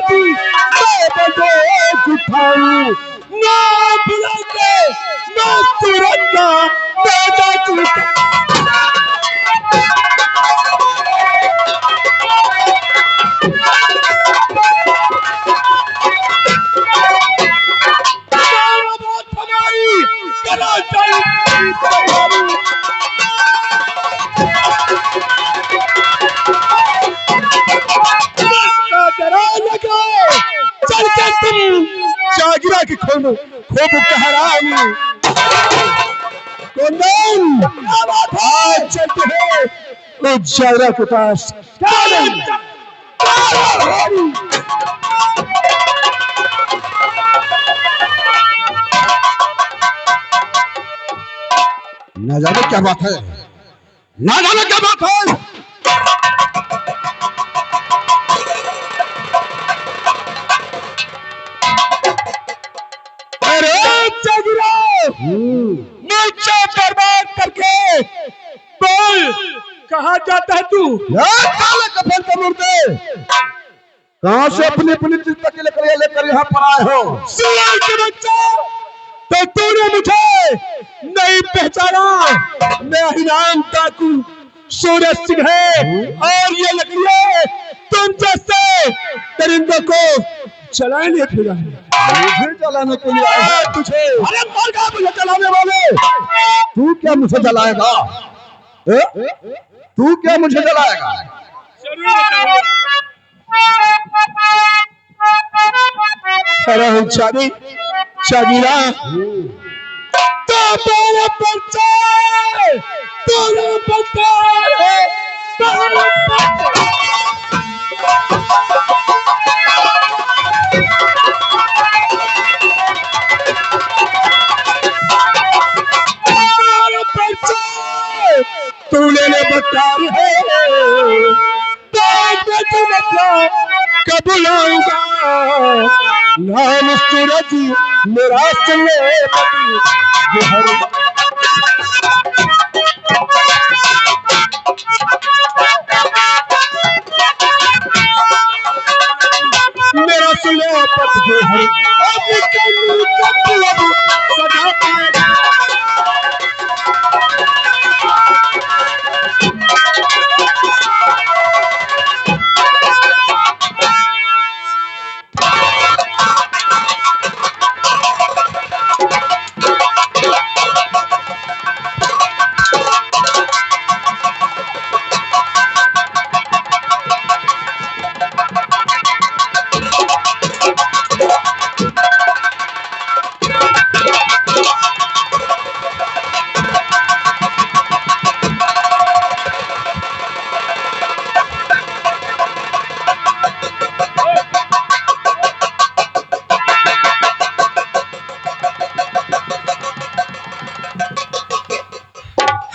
की मैं बंदूक उठाऊं, ना बुलाते ना सूरज का पैदा टूटा। चल के तुम जागीरा की खूब कहरानी आज चलते हैं उस जागीरा के पास। ना जाने क्या बात है, ना जाने क्या बात है। नीचे बर्बाद करके बोल कहाँ जाता है तू? काले कफन के मुर्दे कहाँ से अपनी अपनी चीज लेकर यहाँ पर आए हो? सुअर के बच्चा, तो तूने मुझे नहीं पहचाना। मेरा नाम काकू सूरज सिंह है और ये लकड़ियां तुम जैसे परिंदों को चलाने फिरा मुझे जलाने के लिए आया तुझे। अरे कौन कहा मुझे जलाने वाले? तू क्या मुझे जलाएगा? तू क्या मुझे जलाएगा? अरे जागीरा तो मेरे बच्चे तेरे बच्चे तू ले बकार है कब लाऊंगा नाम सूरज मेरा चले मेरा सुले पत जो है सदा पाएगा।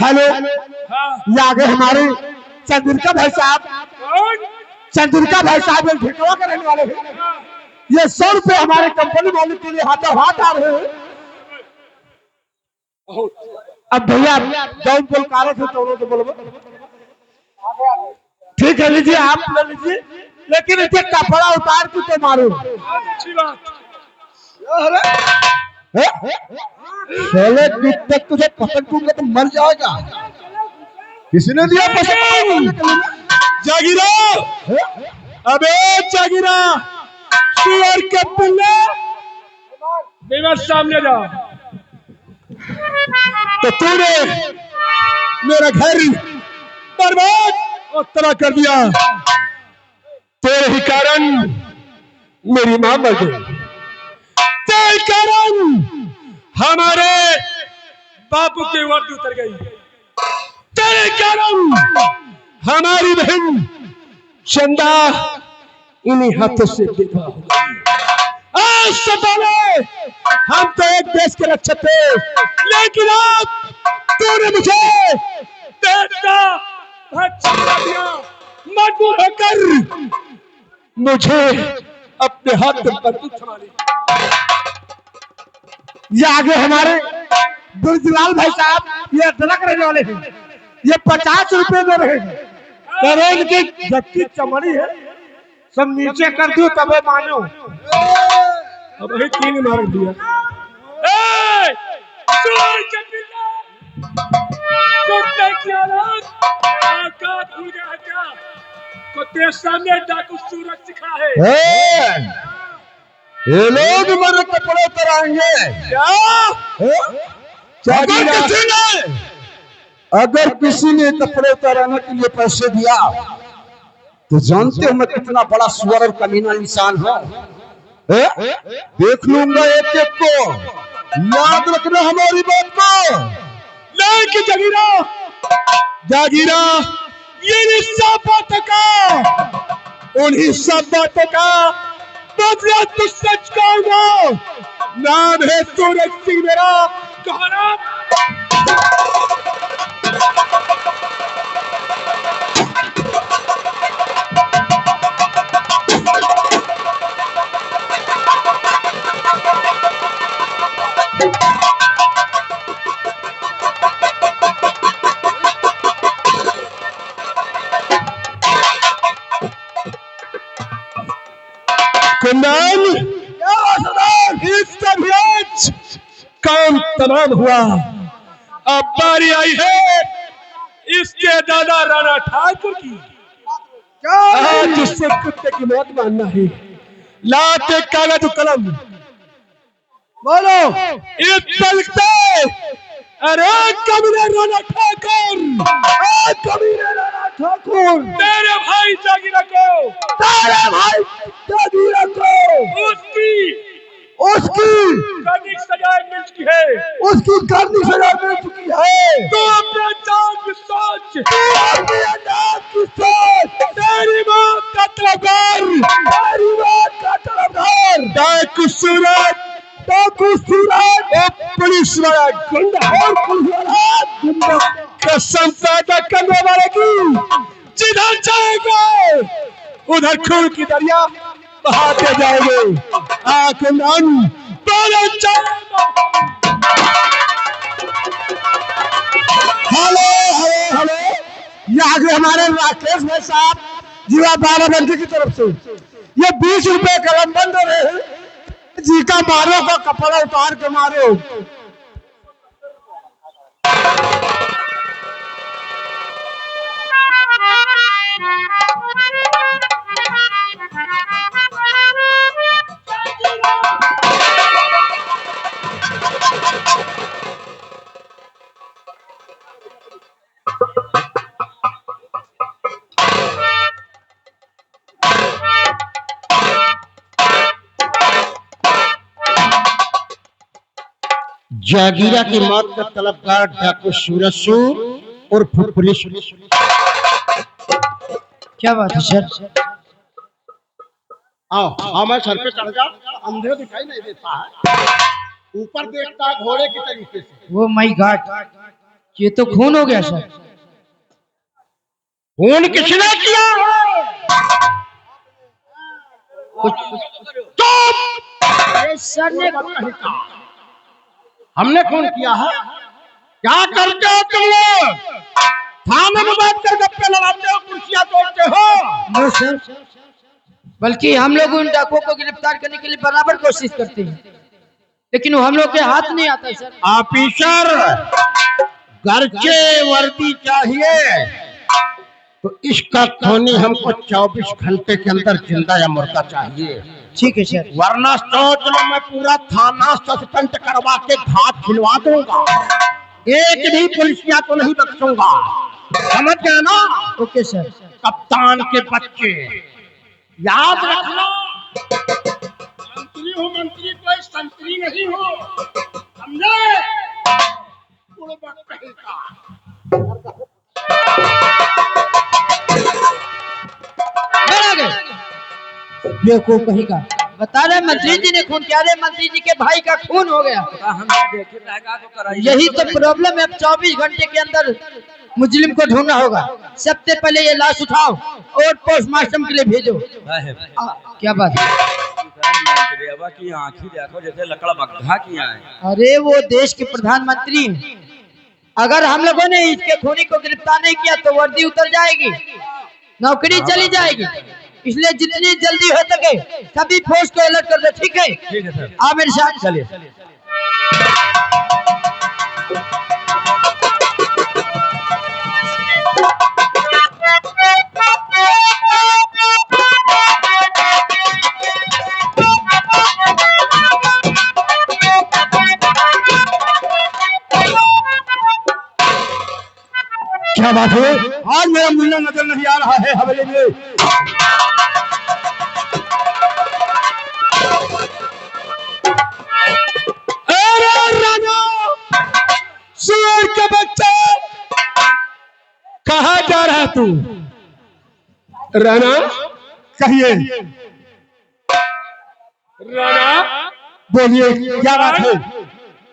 हेलो, ये आगे हमारे चंद्रिका भाई साहब, चंद्रिका भाई साहब ठेकवा के रहने वाले हैं। ये 100 रुपए हमारे कंपनी मालिक के लिए हाथों हाथ आ रहे हैं। अब भैया जौन बोल कारो थे तो बोलो ठीक है, लीजिए आप ले लीजिए, लेकिन इसे कपड़ा उतार के तो मारो। अच्छी बात। साले तक तुझे पसंद दूंगा तो मर जाएगा। किसने दिया पसंद? जागीरा, अबे जागीरा, सुअर के पिल्ले, बेवस सामने जा। तो तूने मेरा घर बर्बाद और तबाह कर दिया। तेरे ही कारण मेरी मां मर गई, तेरे कारण हमारे बापू की वर्दी उतर गई, तेरे कारण हमारी बहन चंदा इन्हीं हाथों से विधवा हो गई। आज से पहले हम तो एक देश के रक्षक थे, लेकिन अब तूने मुझे देश का रक्षक दिया। मजबूर होकर मुझे अपने हाथ में बंदूक थमा ली। ये आगे हमारे दुर्जलाल भाई साहब, ये अदरक रहने वाले हैं। ये 50 रुपए में रहेंगे। की जबकि चमड़ी है, सब नीचे कर दूं तबे मानो। अब वही 3 मार दिया। तो तेरे सामने डाकू सूरज सिखा है। ये लोग मेरे कपड़े उतराएंगे क्या? अगर किसी ने कपड़े उतारने के लिए पैसे दिया तो जानते हो मैं कितना बड़ा सुअर और कमीना इंसान हूँ। देख लूंगा एक एक को, याद रखना हमारी बात को। नहीं जागीरा, जागीरा ये सब बातों का, उन्हीं सब बातों का बदला तो सच कहूंगा। नाम है सूरज सिंह मेरा। कहना कुंदन, इस काम तमाम हुआ। अब बारी आई है इसके दादा राणा ठाकुर की। आज जिससे कुत्ते की मौत मानना है, लाते कागज कलम बोलो इस पल पे। अरे कमीने राणा ठाकुर, कमीने राणा ठाकुर, तेरे भाई जागीरा को, तेरे भाई जागीरा को उसकी करनी सजा मिल चुकी है, उसकी करनी सजा मिल चुकी है। तो अपने जान की सोच, अपने जान की सोच। तेरी मौत का तलबगार, तेरी मौत का तलबगार डाकू सूरज, डाकू सूरज पुलिस वाला गुंडा और पुलिस वाला गुंडा कसम पैदा करने वाले की जिधर जाएगा उधर खून की दरिया बहाते जाएंगे। आखिरन बोलो हेलो हेलो हेलो, यहाँ के हमारे राकेश भाई साहब जीवा बाराबंकी की तरफ से ये 20 रुपए कलम बंद हो रहे हैं। जी का मारो का कपड़ा उतार के मारो। जागीरा की मौत का तलबगार डाकू सूरज सूर और पुलिस। क्या बात है सर? आओ मैं सर पे चढ़ जाओ, अंधेरा दिखाई नहीं देता है, ऊपर देखता है घोड़े की तरीके से। वो माय गॉड, ये तो खून हो गया सर। खून किसने किया है? सर ने हमने खून किया है? क्या करते हो तुम लोग? थाने में बैठ कर गप्पे लड़ाते हो, कुर्सियां तोड़ते हो? नो सर, बल्कि हम लोग उन डाकुओं को गिरफ्तार करने के लिए बराबर कोशिश करते हैं, लेकिन वो हम लोग के हाथ नहीं आता सर। ऑफिसर गर्चे वर्दी चाहिए तो इसका खूनी हमको 24 घंटे के अंदर जिंदा या मुर्दा चाहिए। ठीक है सर। वरना सोच लो मैं पूरा थाना सस्पेंड करवा के घाट खिलवा दूंगा, एक भी पुलिसिया को नहीं बख्शूंगा, समझ गए ना? Okay sir. कप्तान के बच्चे याद रखना, मंत्री हो मंत्री, कोई संतरी नहीं हो, समझे? ये को कहीं का बता रहे मंत्री जी ने खून किया। मंत्री जी के भाई का खून हो गया। यही तो प्रॉब्लम है। अब 24 घंटे के अंदर मुजरिम को ढूंढना होगा। सबसे पहले ये लाश उठाओ और पोस्टमार्टम के लिए भेजो। क्या बात है? की आंखें देखो जैसे लकड़ा बग्घा किया है। अरे वो देश के प्रधानमंत्री, अगर हम लोगों ने इसके खूनी को गिरफ्तार नहीं किया तो वर्दी उतर जाएगी, नौकरी चली जाएगी। इसलिए जितनी जल्दी हो सके सभी फोर्स को अलर्ट कर दे। ठीक है, ठीक है सर। आप मेरे साथ चलिए। क्या बात है, आज मेरा मुन्ना नजर नहीं आ रहा है हवेली में। अरे राजा, सुअर के बच्चे, कहाँ जा रहा है तू? राणा कहिए। राणा बोलिए क्या बात है?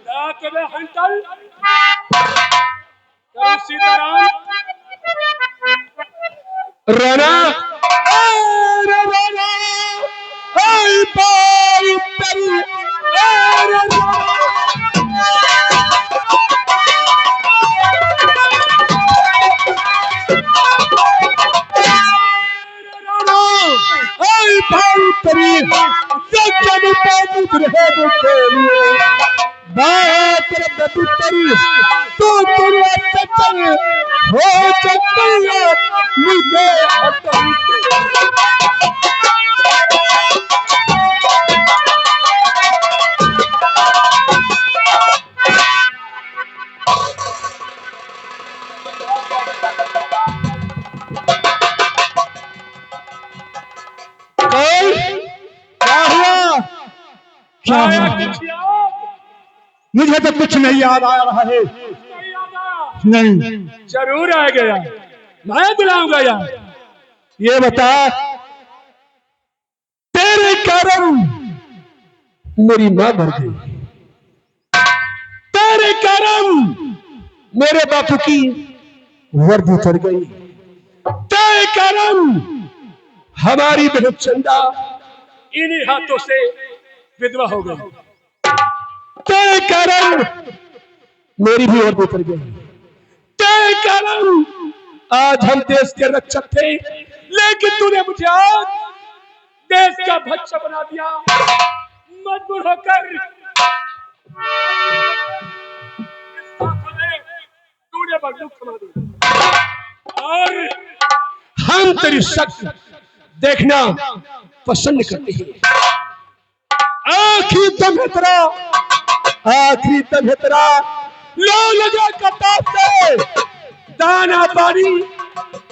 रात में हंटल कल सीताराम राणा, अरे राणा, आई बाई तेरी, अरे राणा, आई बाई तेरी, जब पानी रहे वो खेलिए, बात रे तेरी, तू दुनिया से चल, हो चल मुझे हटाई। क्या हुआ? क्या आया हुआ? कुछ याद मुझे तो कुछ नहीं याद आ रहा है। नहीं आता? नहीं, जरूर आ गया, मैं बुलाऊंगा यार। ये बता, तेरे कारण मेरी मां मर गई, तेरे कारण मेरे बापू की वर्दी चढ़ गई, तेरे कारण हमारी बहन चंदा इन्हीं हाथों से विधवा हो गई। तेरे कारण मेरी भी वर्दी चढ़ गई, तेरे कारण आज हम देश के रक्षक थे, लेकिन तूने मुझे आज देश का भक्षा बना दिया। मजबूर होकर इस हाथों ने तूने बंदूक थमा दी और हम तेरी शक्ति देखना पसंद करते हैं। आखिरी दम है तेरा, आखिरी दम है तेरा, लो लगा कतार से दाना पानी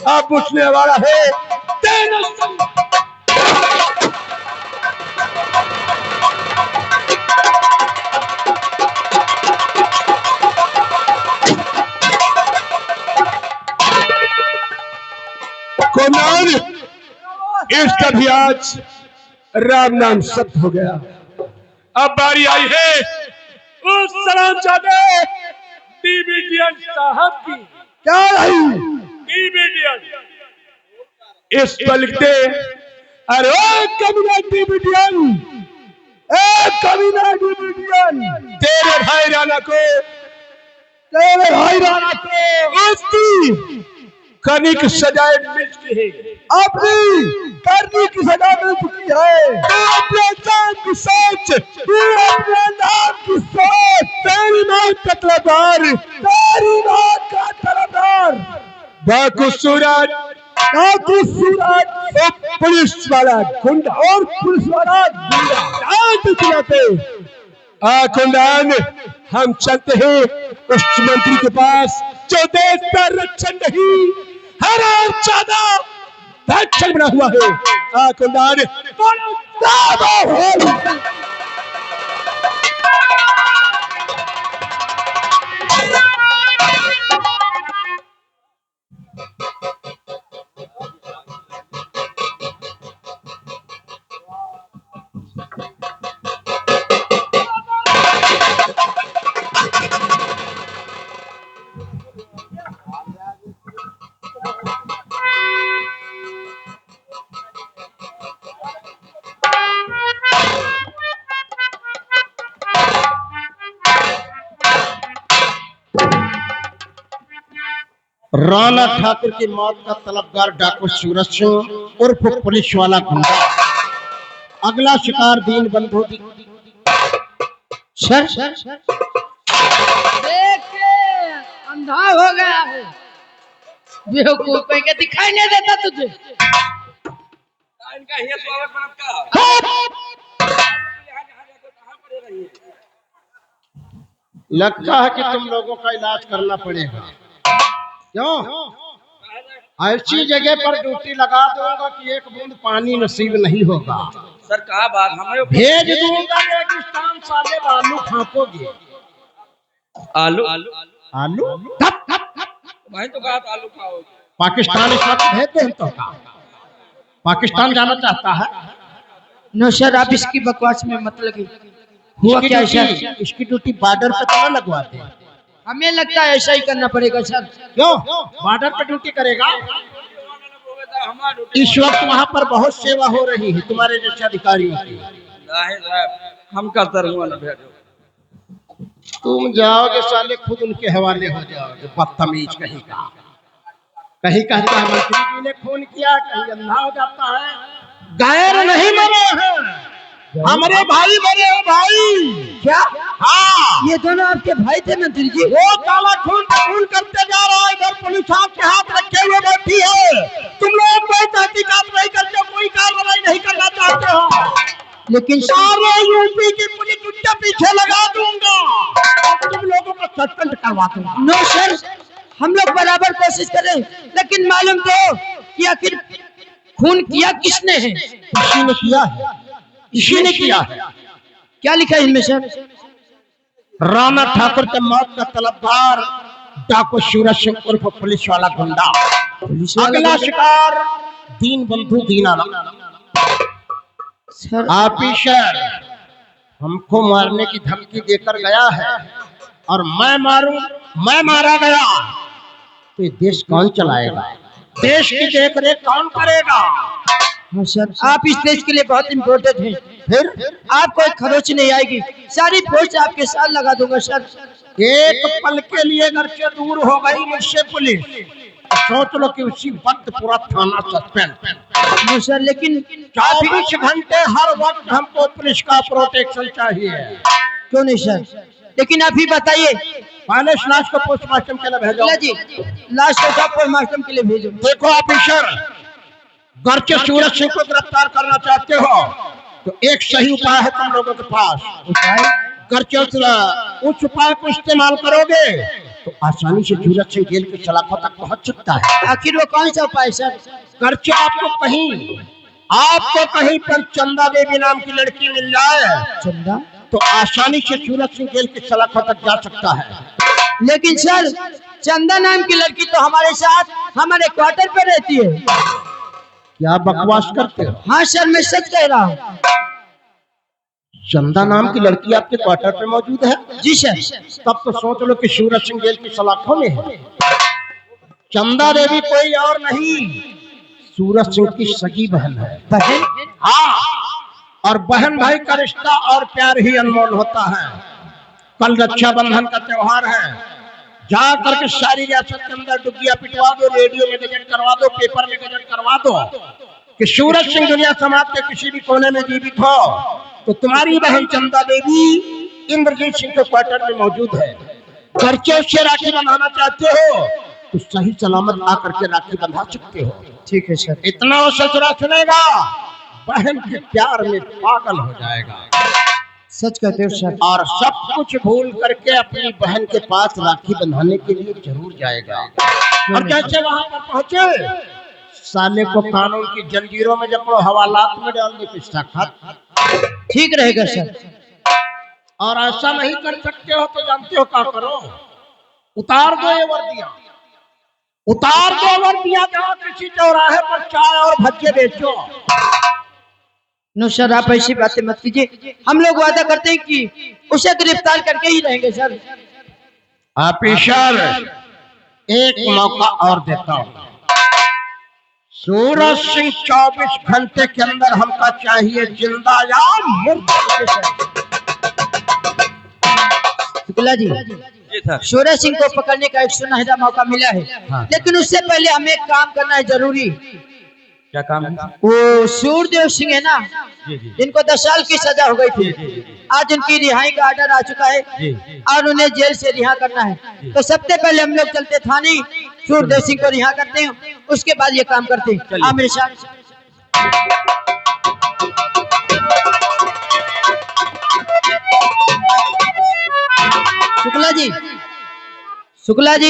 अब उठने वाला है तेरा संग। कौन इसका भी आज राम नाम सत्य हो गया। अब बारी आई है उस सलामजादे डिविडियन साहब की। क्या रही डिविडियन इस पर लिखते, अरे ओ कमीना डिविडियन, ए कमीना डिविडियन, तेरे भाई राणा को उसकी करनी की सजाए मिल चुकी है, अपनी करनी की सजा मिल चुकी है। तू अपने जान की सोच, तू अपने नाम की सोच, तेरी मौत का तलवार, तेरी मौत का तलवार। बाकू सूरज, बाकू सूरज, एक पुलिस वाला गुंडा और पुलिस वाला गुंडा शांत चलाते। कुंदान, हम चलते हैं उस मंत्री के पास जो देश का रक्षण नहीं, हराम ज्यादा रक्षण बना हुआ है। कुंदान, राणा ठाकुर की मौत का तलबगार डाकू सूरज सिंह उर्फ पुलिस वाला गुंडा। अगला शिकार दीन बंधु सर देखिए अंधा हो गया है, बेवकूफ कहीं के दिखाई नहीं देता तुझे। इनका ये स्वागत बनता कहां पड़े रही है। लगता है कि तुम लोगों का इलाज करना पड़ेगा। क्यों? ऐसी जगह पर ड्यूटी लगा दूंगा कि एक बूंद पानी नसीब नहीं होगा। सर कहा बात हमें भेज दूंगा रेगिस्तान, साले आलू खापोगे। आलू आलू भाई तो कहा आलू खाओ। पाकिस्तान इस वक्त भेजते हैं तो का? पाकिस्तान जाना चाहता है? नो सर, आप इसकी बकवास में मत लगे। हुआ क्या है सर? इसकी ड्यूटी बॉर्डर पे तो ना लगवाते। हमें लगता है ऐसा ही करना पड़ेगा सर। क्यों? बॉर्डर पे ड्यूटी करेगा। इस वक्त वहाँ पर बहुत सेवा हो रही है तुम्हारे जैसे अधिकारियों की। हम का तरहुआ न भेजो। तुम जाओगे साले खुद उनके हवाले हो जाओगे। बदतमीज कहीं का। कहीं कहता है मंत्री जी ने खून किया, कहीं अंधा हो जाता है। गैर नहीं मरे हैं, हमारे भाई मरे हैं भाई। क्या? हाँ, ये दोनों आपके भाई थे मंत्री जी? वो काला खून करते जा रहा है। इधर पुलिस आपके हाथ रखे हुए बैठी है। तुम लोग कोई तहकीकात नहीं करते, कोई कार्रवाई नहीं करना चाहते हो। लेकिन सारे यूपी की पुलिस उनके पीछे लगा दूंगा और तुम लोगों को सस्पेंड करवा दूंगा। नो सर, हम लोग बराबर कोशिश करें, लेकिन मालूम तो कि आखिर खून किया किसने है? इसी ने किया है, इसी ने किया है। क्या लिखा है इनमें सर? राणा ठाकुर के मौत का तलबगार डाकू सूरज सिंह उर्फ पुलिस वाला गुंडा। अगला शिकार दीन बंधु दीनानाथ। सर ऑफिसर हमको मारने की धमकी देकर गया है और मैं मारूं, मैं मारा गया तो ये देश कौन चलाएगा? देश की देखरेख कौन करेगा? हाँ सर, आप इस देश के लिए बहुत इम्पोर्टेंट हैं। फिर आपको एक खरोच नहीं आएगी, सारी फोर्स आपके साथ लगा दूंगा सर। एक पल के लिए घर से दूर हो गई मुझसे पुलिस, सोच लो कि उसी वक्त पूरा थाना सस्पेंड। नो सर, लेकिन 24 घंटे हर वक्त हमको पुलिस का प्रोटेक्शन चाहिए। क्यों नहीं सर? लेकिन आप ही बताइए। पहले इस लाश को पोस्टमार्टम के लिए भेजो। जी, लास्ट को आप पोस्टमार्टम के लिए भेजो। देखो ऑफिसर, घर के सूरज सिंह को गिरफ्तार करना चाहते हो तो एक सही उपाय है तुम लोगों के पास। घर के उस उपाय को इस्तेमाल करोगे तो आसानी से सूरज सिंह जेल की सलाखों तक पहुंच सकता है। आखिर वो कौन सा उपाय सर? घर के आपको कहीं पर चंदा देवी नाम की लड़की मिल जाए चंदा? तो आसानी से सूरज सिंह जेल की सलाखों तक जा सकता है। लेकिन सर, चंदा नाम की लड़की तो हमारे साथ हमारे क्वार्टर पे रहती है। क्या बकवास करते हो? हाँ सर, मैं सच कह रहा हूँ। चंदा नाम की लड़की आपके क्वार्टर पे मौजूद है? जी सर। तब तो सोच लो कि सूरज सिंह जेल की सलाखों में है। चंदा देवी कोई और नहीं, सूरज सिंह की सगी बहन है। बहन? हाँ, और बहन भाई का रिश्ता और प्यार ही अनमोल होता है। कल रक्षाबंधन का त्योहार है, जा करके सारी रियासत के अंदर डुग्गिया पिटवा दो, रेडियो में गजट करवा दो, पेपर में गजट करवा दो कि सूरज सिंह दुनिया समाज के किसी भी कोने में जीवित हो तो तुम्हारी बहन चंदा देवी इंद्रजीत सिंह के क्वार्टर में मौजूद है। करके उससे राखी बंधाना चाहते हो तो सही सलामत आकर के राखी बंधा सकते हो। ठीक है सर। इतना वो ससुरा सुनेगा, बहन के प्यार में पागल हो जाएगा। सच कहते हो सर। और सब कुछ भूल करके अपनी बहन के पास राखी बंधाने के लिए जरूर जाएगा। और जैसे वहां पर पहुंचे, साले को कानून की जंजीरों में जकड़ो, हवालात में डाल दो किस्सा खत। ठीक रहेगा सर। और ऐसा नहीं कर सकते हो तो जानते हो क्या करो? उतार दो ये वर्दियां, उतार दो वर्दियां, जहाँ किसी चौराहे पर चाय और भज्जे बेचो। नो सर, आप ऐसी बातें मत कीजिए। हम लोग वादा करते हैं कि उसे गिरफ्तार करके ही रहेंगे सर। ऑफिसर, एक मौका और देता हूँ। सूरज सिंह 24 घंटे के अंदर हमका चाहिए, जिंदा या मुर्दा। शुक्ला जी, सर। सूरज सिंह को पकड़ने का एक सुनहरा मौका मिला है। लेकिन उससे पहले हमें एक काम करना है जरूरी। क्या काम है? वो सूरदेव सिंह है ना, जी जी जिनको 10 साल की सजा हो गई थी, आज उनकी रिहाई का ऑर्डर आ चुका है और उन्हें जेल से रिहा करना है। तो सबसे पहले हम लोग चलते थाने, सूरदेव सिंह को रिहा करते हैं, उसके बाद ये काम करते हैं। हाँ मेरे साथ। शुक्ला जी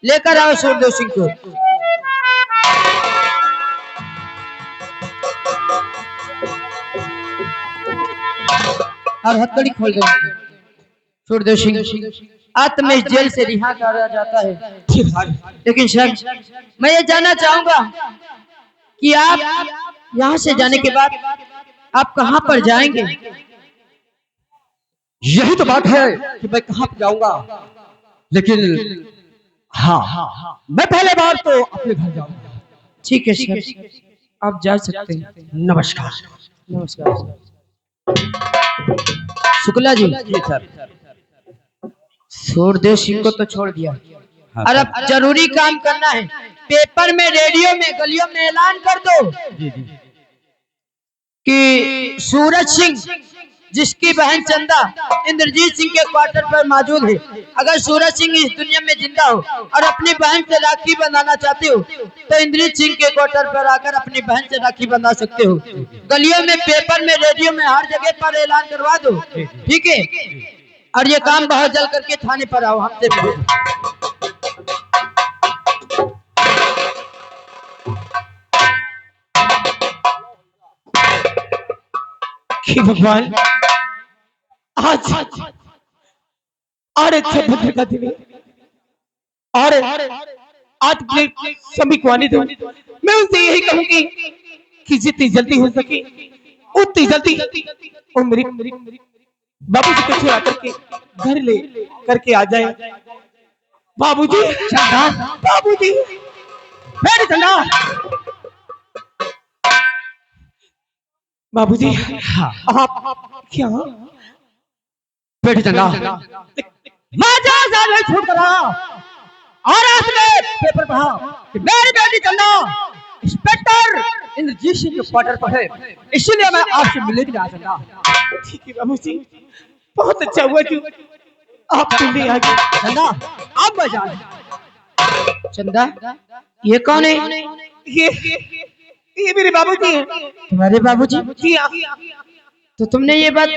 लेकर आओ सूरदेव सिंह को। और हथकड़ी खोल दो। सूरदेव सिंह आज तुम्हें इस जेल से रिहा करा जाता है। लेकिन सर मैं ये जानना चाहूंगा कि आप यहाँ से जाने के बाद आप कहाँ पर जाएंगे? यही तो बात है कि मैं कहां पर जाऊंगा, लेकिन हाँ मैं पहले बार तो अपने घर जाऊंगा। ठीक है सर, आप जा सकते हैं। नमस्कार। नमस्कार शुक्ला जी। सर। सूरदेव सिंह को तो छोड़ दिया और अब जरूरी काम करना है। पेपर में, रेडियो में, गलियों में ऐलान कर दो कि सूरज सिंह जिसकी बहन चंदा इंद्रजीत सिंह के क्वार्टर पर मौजूद है। अगर सूरज सिंह इस दुनिया में जिंदा हो और अपनी बहन से राखी बंधाना चाहते हो तो इंद्रजीत सिंह के क्वार्टर पर आकर अपनी बहन से राखी बंधा सकते हो। गलियों में, पेपर में, रेडियो में, हर जगह पर ऐलान करवा दो, ठीक है? और ये काम बहुत जल्द करके थाने पर आओ हमसे मिलो। भगवान आज और एक भद्र का दिन और आज सभी को आने दो। मैं उनसे यही कहूंगी कि जितनी जल्दी हो सके उतनी जल्दी वो मेरी बाबू जी को छुड़ा करके घर ले करके आ जाए। बाबूजी, बाबूजी, मेरी चंदा, बाबूजी, आप क्या बेटी चंदा मैं छूट कर रहा और आपने पेपर पढ़ा कि मेरी बेटी चंदा इंस्पेक्टर इंद्रजीत सिंह के क्वार्टर पर है, इसीलिए मैं आपसे मिलने के लिए आया चंदा। ठीक है बाबूजी, बहुत अच्छा हुआ कि आप मिलने आ गए। चंदा आप बजा। चंदा ये कौन है? ये मेरे बाबूजी हैं। तुम्हारे बाबूजी? जी हाँ। तो तुमने ये बात